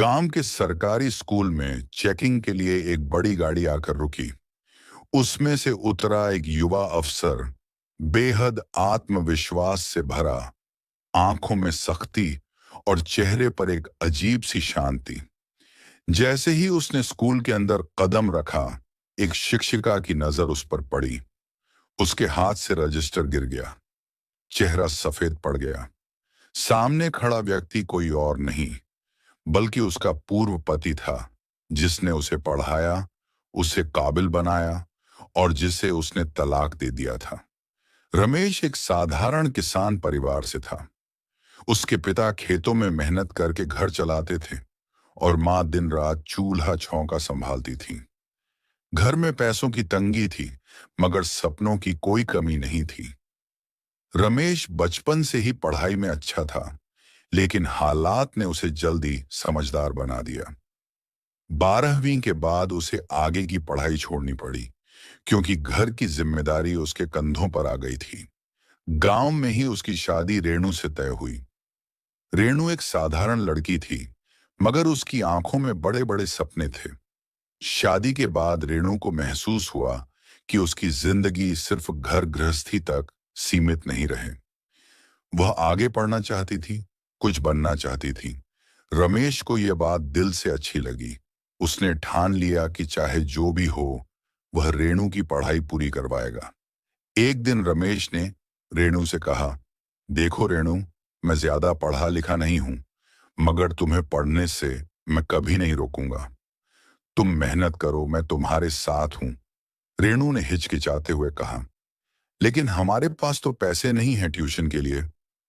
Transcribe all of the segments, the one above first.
गांव के सरकारी स्कूल में चेकिंग के लिए एक बड़ी गाड़ी आकर रुकी। उसमें से उतरा एक युवा अफसर, बेहद आत्मविश्वास से भरा, आंखों में सख्ती और चेहरे पर एक अजीब सी शांति। जैसे ही उसने स्कूल के अंदर कदम रखा, एक शिक्षिका की नजर उस पर पड़ी। उसके हाथ से रजिस्टर गिर गया, चेहरा सफेद पड़ गया। सामने खड़ा व्यक्ति कोई और नहीं, बल्कि उसका पूर्व पति था, जिसने उसे पढ़ाया, उसे काबिल बनाया और जिसे उसने तलाक दे दिया था। रमेश एक साधारण किसान परिवार से था। उसके पिता खेतों में मेहनत करके घर चलाते थे और माँ दिन रात चूल्हा छौंका संभालती थी। घर में पैसों की तंगी थी, मगर सपनों की कोई कमी नहीं थी। रमेश बचपन से ही पढ़ाई में अच्छा था, लेकिन हालात ने उसे जल्दी समझदार बना दिया। 12वीं के बाद उसे आगे की पढ़ाई छोड़नी पड़ी, क्योंकि घर की जिम्मेदारी उसके कंधों पर आ गई थी। गांव में ही उसकी शादी रेणु से तय हुई। रेणु एक साधारण लड़की थी, मगर उसकी आंखों में बड़े बड़े सपने थे। शादी के बाद रेणु को महसूस हुआ कि उसकी जिंदगी सिर्फ घर गृहस्थी तक सीमित नहीं रहे। वह आगे पढ़ना चाहती थी, कुछ बनना चाहती थी। रमेश को यह बात दिल से अच्छी लगी। उसने ठान लिया कि चाहे जो भी हो, वह रेणु की पढ़ाई पूरी करवाएगा। एक दिन रमेश ने रेणु से कहा, देखो रेणु, मैं ज्यादा पढ़ा लिखा नहीं हूं, मगर तुम्हें पढ़ने से मैं कभी नहीं रोकूंगा। तुम मेहनत करो, मैं तुम्हारे साथ हूं। रेणु ने हिचकिचाते हुए कहा, लेकिन हमारे पास तो पैसे नहीं हैं ट्यूशन के लिए।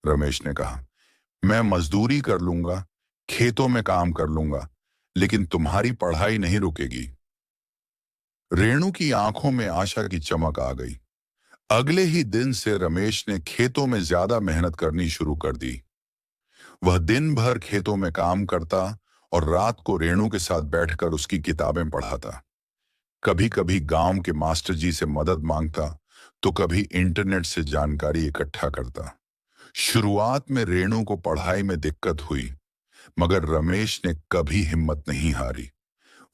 रमेश ने कहा, मैं मजदूरी कर लूंगा, खेतों में काम कर लूंगा, लेकिन तुम्हारी पढ़ाई नहीं रुकेगी। रेणु की आंखों में आशा की चमक आ गई। अगले ही दिन से रमेश ने खेतों में ज्यादा मेहनत करनी शुरू कर दी। वह दिन भर खेतों में काम करता और रात को रेणु के साथ बैठकर उसकी किताबें पढ़ाता। कभी कभी गांव के मास्टर जी से मदद मांगता, तो कभी इंटरनेट से जानकारी इकट्ठा करता। शुरुआत में रेणु को पढ़ाई में दिक्कत हुई, मगर रमेश ने कभी हिम्मत नहीं हारी।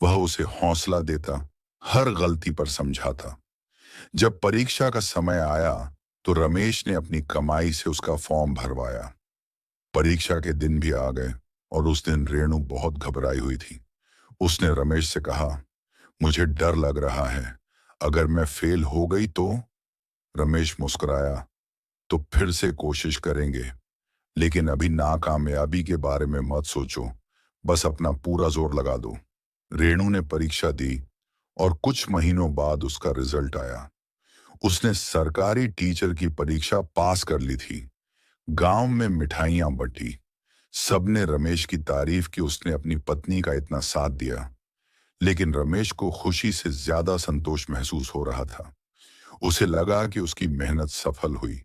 वह उसे हौसला देता, हर गलती पर समझाता। जब परीक्षा का समय आया, तो रमेश ने अपनी कमाई से उसका फॉर्म भरवाया। परीक्षा के दिन भी आ गए और उस दिन रेणु बहुत घबराई हुई थी। उसने रमेश से कहा, मुझे डर लग रहा है, अगर मैं फेल हो गई तो? रमेश मुस्कुराया, तो फिर से कोशिश करेंगे, लेकिन अभी नाकामयाबी के बारे में मत सोचो, बस अपना पूरा जोर लगा दो। रेणु ने परीक्षा दी और कुछ महीनों बाद उसका रिजल्ट आया। उसने सरकारी टीचर की परीक्षा पास कर ली थी। गांव में मिठाइयां बंटी। सबने रमेश की तारीफ की, उसने अपनी पत्नी का इतना साथ दिया। लेकिन रमेश को खुशी से ज्यादा संतोष महसूस हो रहा था। उसे लगा कि उसकी मेहनत सफल हुई,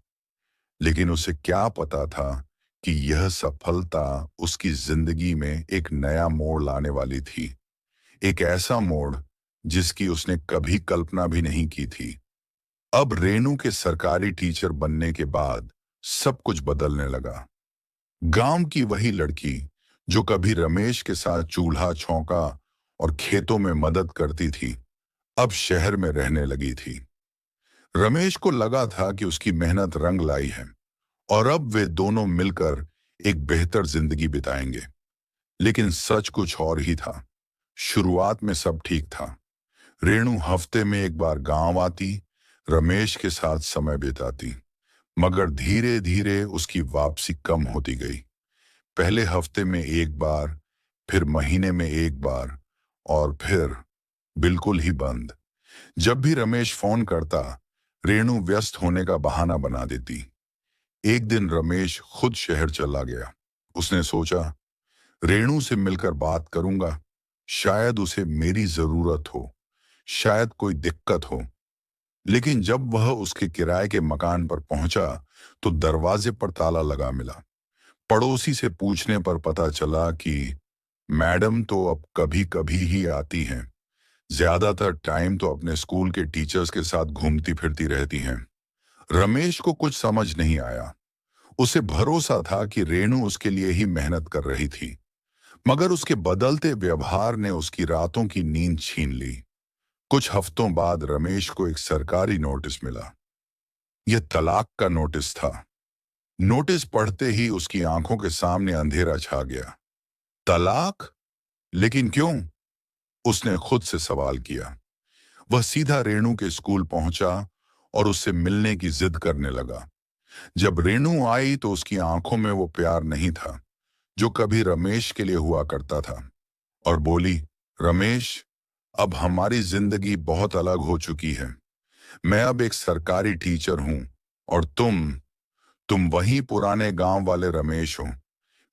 लेकिन उसे क्या पता था कि यह सफलता उसकी जिंदगी में एक नया मोड़ लाने वाली थी। एक ऐसा मोड़ जिसकी उसने कभी कल्पना भी नहीं की थी। अब रेणु के सरकारी टीचर बनने के बाद सब कुछ बदलने लगा। गांव की वही लड़की जो कभी रमेश के साथ चूल्हा छौंका और खेतों में मदद करती थी, अब शहर में रहने लगी थी। रमेश को लगा था कि उसकी मेहनत रंग लाई है और अब वे दोनों मिलकर एक बेहतर जिंदगी बिताएंगे। लेकिन सच कुछ और ही था। शुरुआत में सब ठीक था। रेणु हफ्ते में एक बार गांव आती, रमेश के साथ समय बिताती, मगर धीरे धीरे उसकी वापसी कम होती गई। पहले हफ्ते में एक बार, फिर महीने में एक बार, और फिर बिल्कुल ही बंद। जब भी रमेश फोन करता, रेणु व्यस्त होने का बहाना बना देती। एक दिन रमेश खुद शहर चला गया। उसने सोचा, रेणु से मिलकर बात करूंगा, शायद उसे मेरी जरूरत हो, शायद कोई दिक्कत हो। लेकिन जब वह उसके किराए के मकान पर पहुंचा, तो दरवाजे पर ताला लगा मिला। पड़ोसी से पूछने पर पता चला कि मैडम तो अब कभी कभी ही आती हैं, ज्यादातर टाइम तो अपने स्कूल के टीचर्स के साथ घूमती फिरती रहती हैं। रमेश को कुछ समझ नहीं आया। उसे भरोसा था कि रेणु उसके लिए ही मेहनत कर रही थी, मगर उसके बदलते व्यवहार ने उसकी रातों की नींद छीन ली। कुछ हफ्तों बाद रमेश को एक सरकारी नोटिस मिला। यह तलाक का नोटिस था। नोटिस पढ़ते ही उसकी आंखों के सामने अंधेरा छा गया। तलाक? लेकिन क्यों? उसने खुद से सवाल किया। वह सीधा रेणु के स्कूल पहुंचा और उससे मिलने की जिद करने लगा। जब रेणु आई तो उसकी आंखों में वो प्यार नहीं था जो कभी रमेश के लिए हुआ करता था, और बोली, रमेश, अब हमारी जिंदगी बहुत अलग हो चुकी है। मैं अब एक सरकारी टीचर हूं और तुम वही पुराने गांव वाले रमेश हो।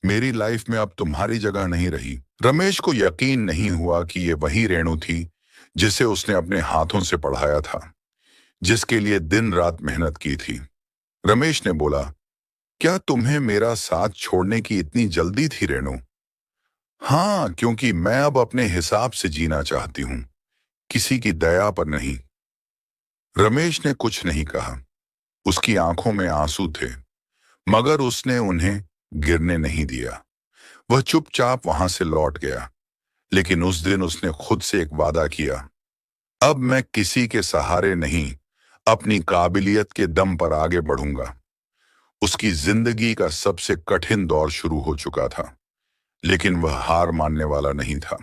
मेरी लाइफ में अब तुम्हारी जगह नहीं रही। रमेश को यकीन नहीं हुआ कि ये वही रेणु थी जिसे उसने अपने हाथों से पढ़ाया था, जिसके लिए दिन रात मेहनत की थी। रमेश ने बोला, क्या तुम्हें मेरा साथ छोड़ने की इतनी जल्दी थी रेणु? हाँ, क्योंकि मैं अब अपने हिसाब से जीना चाहती हूँ, किसी की दया पर नहीं। रमेश ने कुछ नहीं कहा। उसकी आंखों में आंसू थे, मगर उसने उन्हें गिरने नहीं दिया। वह चुपचाप वहां से लौट गया। लेकिन उस दिन उसने खुद से एक वादा किया, अब मैं किसी के सहारे नहीं, अपनी काबिलियत के दम पर आगे बढ़ूंगा। उसकी जिंदगी का सबसे कठिन दौर शुरू हो चुका था, लेकिन वह हार मानने वाला नहीं था।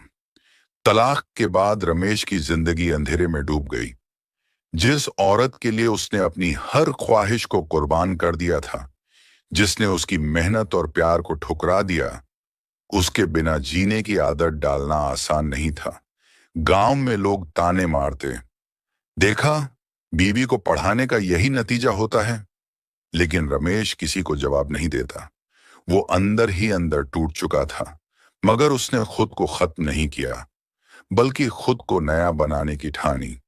तलाक के बाद रमेश की जिंदगी अंधेरे में डूब गई। जिस औरत के लिए उसने अपनी हर ख्वाहिश को कुर्बान कर दिया था, जिसने उसकी मेहनत और प्यार को ठुकरा दिया, उसके बिना जीने की आदत डालना आसान नहीं था। गांव में लोग ताने मारते, देखा, बीवी को पढ़ाने का यही नतीजा होता है। लेकिन रमेश किसी को जवाब नहीं देता। वो अंदर ही अंदर टूट चुका था, मगर उसने खुद को खत्म नहीं किया, बल्कि खुद को नया बनाने की ठानी।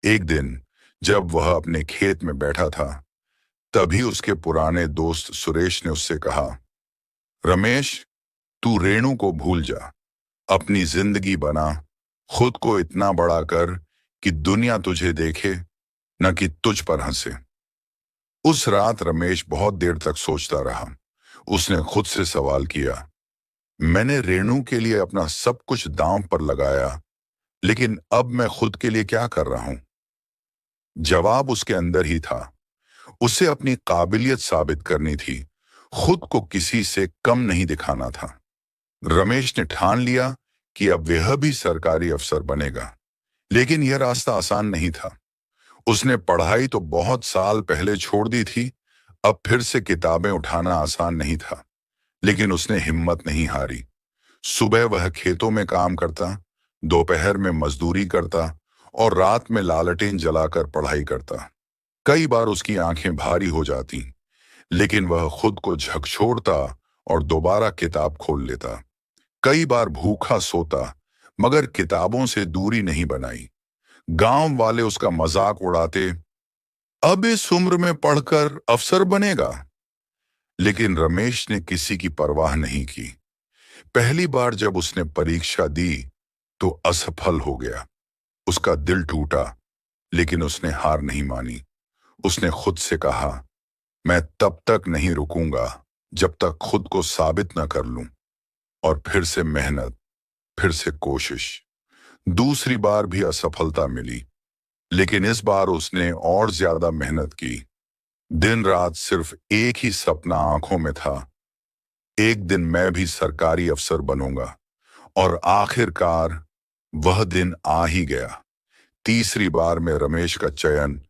एक दिन जब वह अपने खेत में बैठा था, तभी उसके पुराने दोस्त सुरेश ने उससे कहा, रमेश, तू रेणु को भूल जा, अपनी जिंदगी बना, खुद को इतना बड़ा कर कि दुनिया तुझे देखे, न कि तुझ पर हंसे। उस रात रमेश बहुत देर तक सोचता रहा। उसने खुद से सवाल किया, मैंने रेणु के लिए अपना सब कुछ दांव पर लगाया, लेकिन अब मैं खुद के लिए क्या कर रहा हूं? जवाब उसके अंदर ही था। उसे अपनी काबिलियत साबित करनी थी, खुद को किसी से कम नहीं दिखाना था। रमेश ने ठान लिया कि अब वह भी सरकारी अफसर बनेगा। लेकिन यह रास्ता आसान नहीं था। उसने पढ़ाई तो बहुत साल पहले छोड़ दी थी, अब फिर से किताबें उठाना आसान नहीं था। लेकिन उसने हिम्मत नहीं हारी। सुबह वह खेतों में काम करता, दोपहर में मजदूरी करता और रात में लालटेन जलाकर पढ़ाई करता। कई बार उसकी आंखें भारी हो जाती, लेकिन वह खुद को झकझोरता और दोबारा किताब खोल लेता। कई बार भूखा सोता, मगर किताबों से दूरी नहीं बनाई। गांव वाले उसका मजाक उड़ाते, अब इस उम्र में पढ़कर अफसर बनेगा। लेकिन रमेश ने किसी की परवाह नहीं की। पहली बार जब उसने परीक्षा दी तो असफल हो गया। उसका दिल टूटा, लेकिन उसने हार नहीं मानी। उसने खुद से कहा, मैं तब तक नहीं रुकूंगा जब तक खुद को साबित न कर लूं। और फिर से मेहनत, फिर से कोशिश। दूसरी बार भी असफलता मिली, लेकिन इस बार उसने और ज्यादा मेहनत की। दिन रात सिर्फ एक ही सपना आंखों में था, एक दिन मैं भी सरकारी अफसर बनूंगा। और आखिरकार वह दिन आ ही गया। तीसरी बार में रमेश का चयन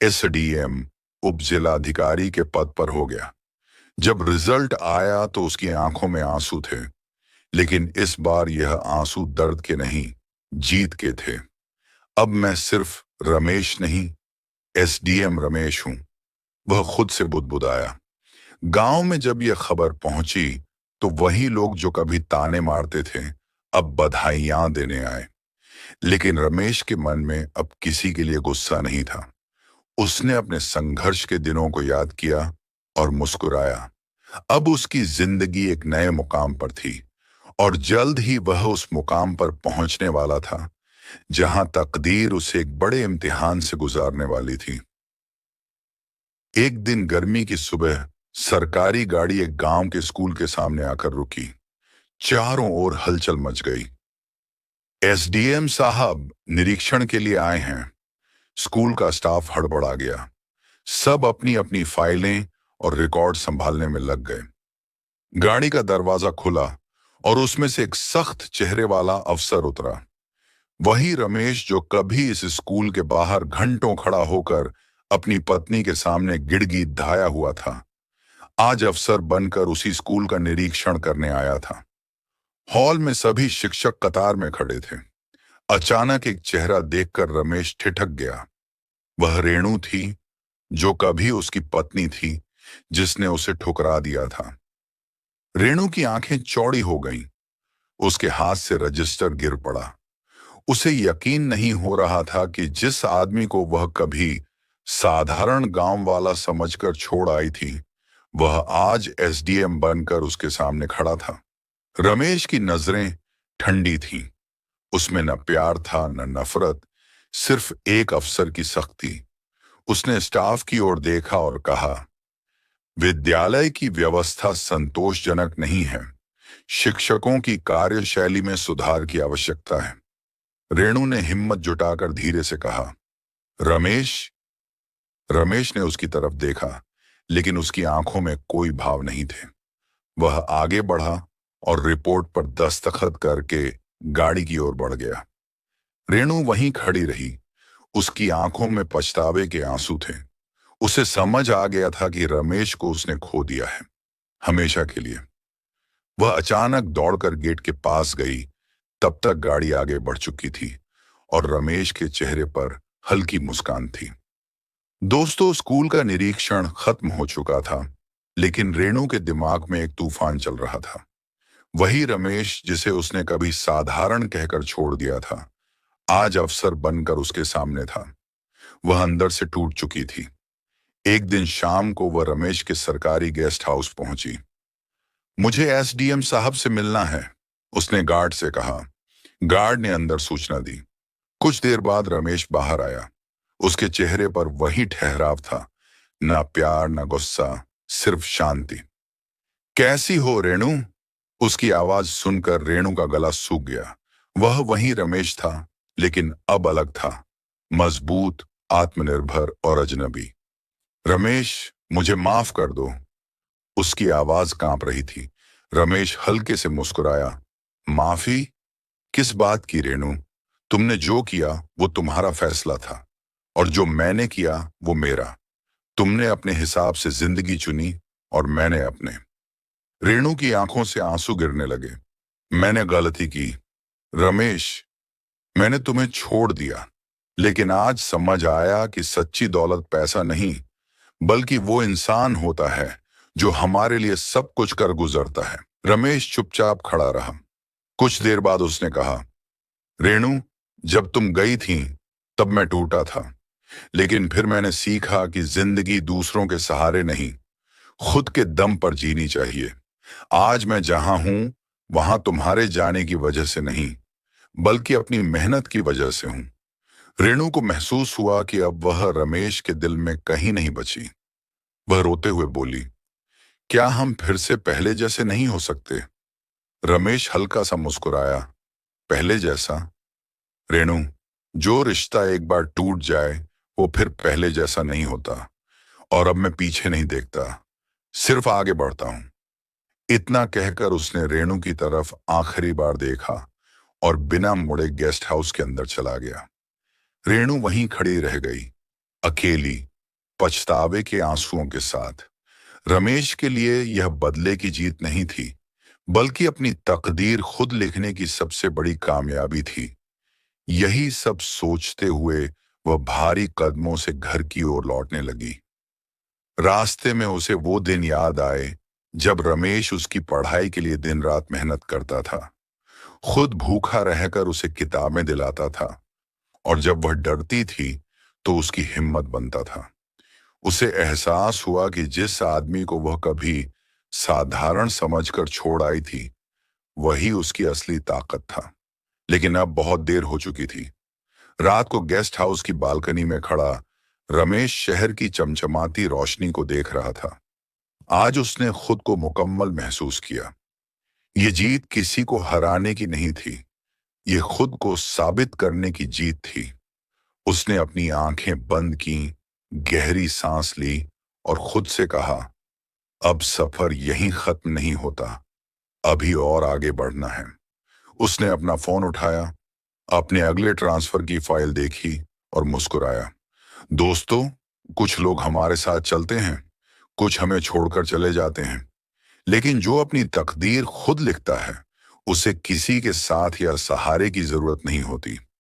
एसडीएम, उप जिलाधिकारी के पद पर हो गया। जब रिजल्ट आया तो उसकी आंखों में आंसू थे, लेकिन इस बार यह आंसू दर्द के नहीं, जीत के थे। अब मैं सिर्फ रमेश नहीं, एसडीएम रमेश हूं, वह खुद से बुदबुदाया। गांव में जब यह खबर पहुंची तो वही लोग जो कभी ताने मारते थे, अब बधाइयां देने आए। लेकिन रमेश के मन में अब किसी के लिए गुस्सा नहीं था। उसने अपने संघर्ष के दिनों को याद किया और मुस्कुराया। अब उसकी जिंदगी एक नए मुकाम पर थी, और जल्द ही वह उस मुकाम पर पहुंचने वाला था जहां तकदीर उसे एक बड़े इम्तिहान से गुजारने वाली थी। एक दिन गर्मी की सुबह सरकारी गाड़ी एक गांव के स्कूल के सामने आकर रुकी। चारों ओर हलचल मच गई। एसडीएम साहब निरीक्षण के लिए आए हैं। स्कूल का स्टाफ हड़बड़ा गया। सब अपनी अपनी फाइलें और रिकॉर्ड संभालने में लग गए। गाड़ी का दरवाजा खुला और उसमें से एक सख्त चेहरे वाला अफसर उतरा। वही रमेश जो कभी इस स्कूल के बाहर घंटों खड़ा होकर अपनी पत्नी के सामने गिड़गिड़ाया हुआ था, आज अफसर बनकर उसी स्कूल का निरीक्षण करने आया था। हॉल में सभी शिक्षक कतार में खड़े थे। अचानक एक चेहरा देखकर रमेश ठिठक गया। वह रेणु थी, जो कभी उसकी पत्नी थी, जिसने उसे ठुकरा दिया था। रेणु की आंखें चौड़ी हो गईं। उसके हाथ से रजिस्टर गिर पड़ा। उसे यकीन नहीं हो रहा था कि जिस आदमी को वह कभी साधारण गांव वाला समझकर छोड़ आई थी, वह आज एसडीएम बनकर उसके सामने खड़ा था। रमेश की नजरें ठंडी थीं। उसमें न प्यार था न नफरत, सिर्फ एक अफसर की सख्ती। उसने स्टाफ की ओर देखा और कहा, विद्यालय की व्यवस्था संतोषजनक नहीं है। शिक्षकों की कार्यशैली में सुधार की आवश्यकता है। रेणु ने हिम्मत जुटाकर धीरे से कहा, रमेश। रमेश ने उसकी तरफ देखा, लेकिन उसकी आंखों में कोई भाव नहीं थे। वह आगे बढ़ा और रिपोर्ट पर दस्तखत करके गाड़ी की ओर बढ़ गया। रेणु वहीं खड़ी रही। उसकी आंखों में पछतावे के आंसू थे। उसे समझ आ गया था कि रमेश को उसने खो दिया है, हमेशा के लिए। वह अचानक दौड़कर गेट के पास गई। तब तक गाड़ी आगे बढ़ चुकी थी और रमेश के चेहरे पर हल्की मुस्कान थी। दोस्तों, स्कूल का निरीक्षण खत्म हो चुका था, लेकिन रेणु के दिमाग में एक तूफान चल रहा था। वही रमेश जिसे उसने कभी साधारण कहकर छोड़ दिया था, आज अफसर बनकर उसके सामने था। वह अंदर से टूट चुकी थी। एक दिन शाम को वह रमेश के सरकारी गेस्ट हाउस पहुंची। मुझे एसडीएम साहब से मिलना है, उसने गार्ड से कहा। गार्ड ने अंदर सूचना दी। कुछ देर बाद रमेश बाहर आया। उसके चेहरे पर वही ठहराव था, ना प्यार ना गुस्सा, सिर्फ शांति। कैसी हो रेणु? उसकी आवाज सुनकर रेणु का गला सूख गया। वह वही रमेश था, लेकिन अब अलग था, मजबूत, आत्मनिर्भर और अजनबी। रमेश, मुझे माफ कर दो। उसकी आवाज कांप रही थी। रमेश हल्के से मुस्कुराया। माफी? किस बात की रेणु? तुमने जो किया वो तुम्हारा फैसला था, और जो मैंने किया वो मेरा। तुमने अपने हिसाब से जिंदगी चुनी और मैंने अपने। रेणु की आंखों से आंसू गिरने लगे। मैंने गलती की रमेश, मैंने तुम्हें छोड़ दिया, लेकिन आज समझ आया कि सच्ची दौलत पैसा नहीं, बल्कि वो इंसान होता है जो हमारे लिए सब कुछ कर गुजरता है। रमेश चुपचाप खड़ा रहा। कुछ देर बाद उसने कहा, रेणु, जब तुम गई थी तब मैं टूटा था, लेकिन फिर मैंने सीखा कि जिंदगी दूसरों के सहारे नहीं, खुद के दम पर जीनी चाहिए। आज मैं जहां हूं, वहां तुम्हारे जाने की वजह से नहीं, बल्कि अपनी मेहनत की वजह से हूं। रेणु को महसूस हुआ कि अब वह रमेश के दिल में कहीं नहीं बची। वह रोते हुए बोली, क्या हम फिर से पहले जैसे नहीं हो सकते? रमेश हल्का सा मुस्कुराया। पहले जैसा? रेणु, जो रिश्ता एक बार टूट जाए वो फिर पहले जैसा नहीं होता। और अब मैं पीछे नहीं देखता, सिर्फ आगे बढ़ता हूं। इतना कहकर उसने रेणु की तरफ आखिरी बार देखा और बिना मुड़े गेस्ट हाउस के अंदर चला गया। रेणु वहीं खड़ी रह गई, अकेली, पछतावे के आंसुओं के साथ। रमेश के लिए यह बदले की जीत नहीं थी, बल्कि अपनी तकदीर खुद लिखने की सबसे बड़ी कामयाबी थी। यही सब सोचते हुए वह भारी कदमों से घर की ओर लौटने लगी। रास्ते में उसे वो दिन याद आए जब रमेश उसकी पढ़ाई के लिए दिन रात मेहनत करता था, खुद भूखा रहकर उसे किताबें दिलाता था, और जब वह डरती थी तो उसकी हिम्मत बनता था। उसे एहसास हुआ कि जिस आदमी को वह कभी साधारण समझकर छोड़ आई थी, वही उसकी असली ताकत था। लेकिन अब बहुत देर हो चुकी थी। रात को गेस्ट हाउस की बालकनी में खड़ा रमेश शहर की चमचमाती रोशनी को देख रहा था। आज उसने खुद को मुकम्मल महसूस किया। ये जीत किसी को हराने की नहीं थी, ये खुद को साबित करने की जीत थी। उसने अपनी आंखें बंद की, गहरी सांस ली और खुद से कहा, अब सफर यहीं खत्म नहीं होता, अभी और आगे बढ़ना है। उसने अपना फोन उठाया, अपने अगले ट्रांसफर की फाइल देखी और मुस्कुराया। दोस्तों, कुछ लोग हमारे साथ चलते हैं, कुछ हमें छोड़कर चले जाते हैं, लेकिन जो अपनी तकदीर खुद लिखता है, उसे किसी के साथ या सहारे की जरूरत नहीं होती।